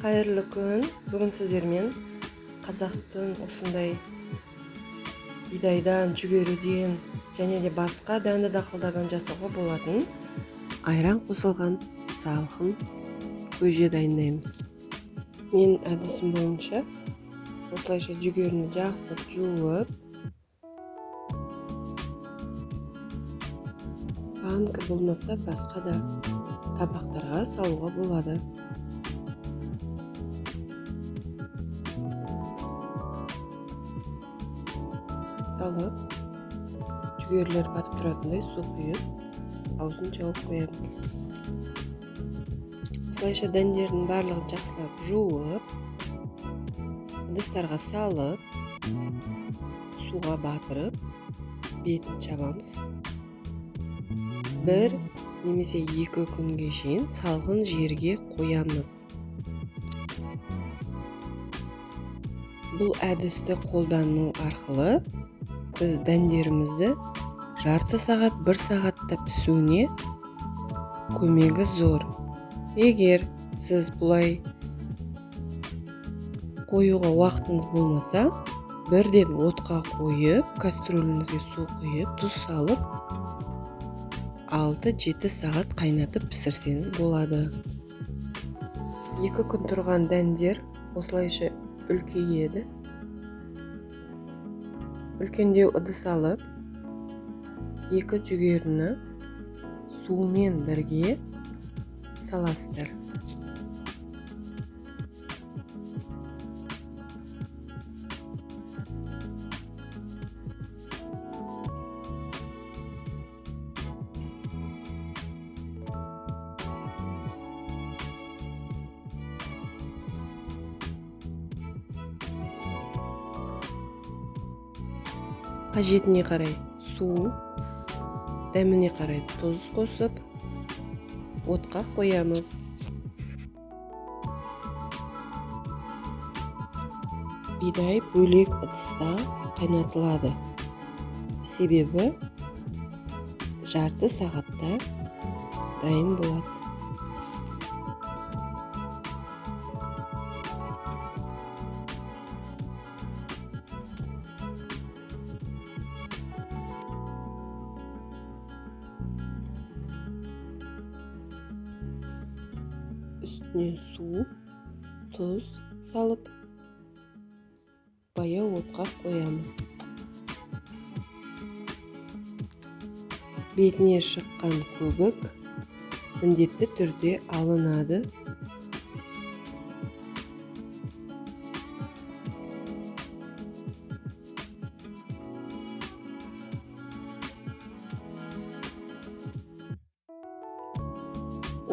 Hayırlı күн. Бүгін сіздермен қазақтың осындай бидайдан, жүгеріден және де басқа дәнді дақылдардан жасауға болатын айран қосылған салқын көже дайындаймыз. Мен әдісім бойынша осылайша жүгеріні жақсылап жуып, банка болмаса басқа да табақтарға салуға болады. Салып, жүгерілер батып тұратындай су құйып, аузын жауып қоямыз. Осылайша дәндердің барлығын жақсылап жуып, ыдыстарға салып, суға батырып, бетін жабамыз. 1 немесе 2 күнге шейін салқын жерге қоямыз. Бұл әдісті қолдану арқылы біз дәндерімізді жарты сағат, 1 сағатта пісуіне көмегі зор. Егер сіз бұлай қоюға уақытыңыз болмаса, бірден отқа қойып, кастрөліңізге су құйып, тұз салып, 6-7 сағат қайнатып пісірсеңіз болады. 2 күн тұрған дәндер осылайша үлкейеді. Үлкендеу ыдыс алып, 2 жүгеріні сумен бірге саласыздар. Қажетіне қарай су, дәміне қарай тұз қосып, отқа қоямыз. Бидай бөлек ыдыста қайнатылады. Себебі жарты сағатта дайын болады. Үстіне су, тұз салып, баяу отқа қоямыз. Бетіне шыққан көбік міндетті түрде алынады.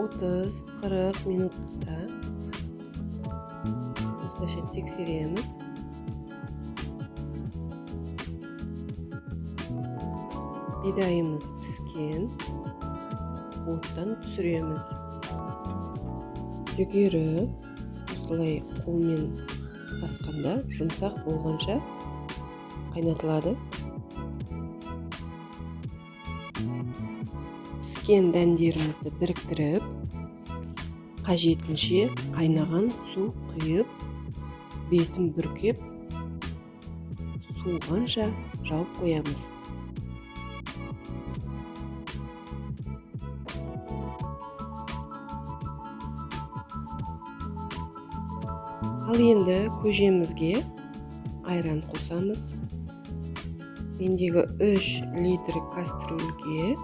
Отыз 40 минутта осылайша тексереміз. Бидайымыз піскен, оттан түсіреміз. Жүгері осылай қолмен басқанда жұмсақ болғанша қайнатылады. Піскен дәндерімізді біріктіріп, қажетінше қайнаған су құйып, бетін бүркеп, суығанша жауып қоямыз. Ал енді көжемізге айран қосамыз. Мендегі 3 литр кастрөлге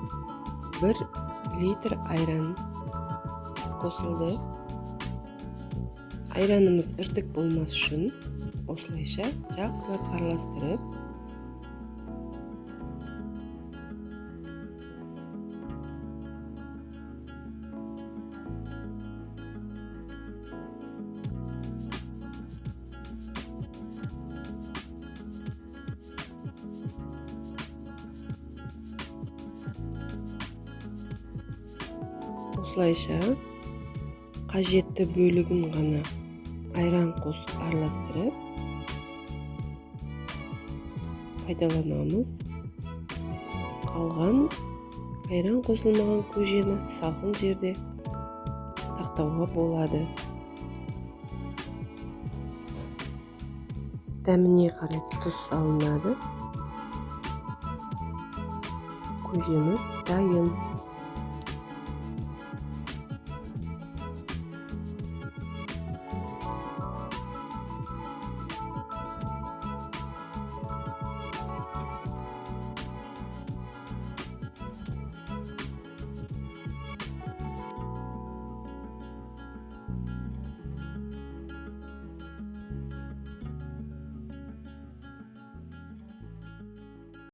1 литр айран қосылды. Айранымыз іртік болмас үшін осылайша жақсылап араластырып, осылайша қажетті бөлігін ғана айран қосып араластырып пайдаланамыз. Қалған айран қосылмаған көжені салқын жерде сақтауға болады. Dәміне қарай тұз салынады. Көжеміз дайын.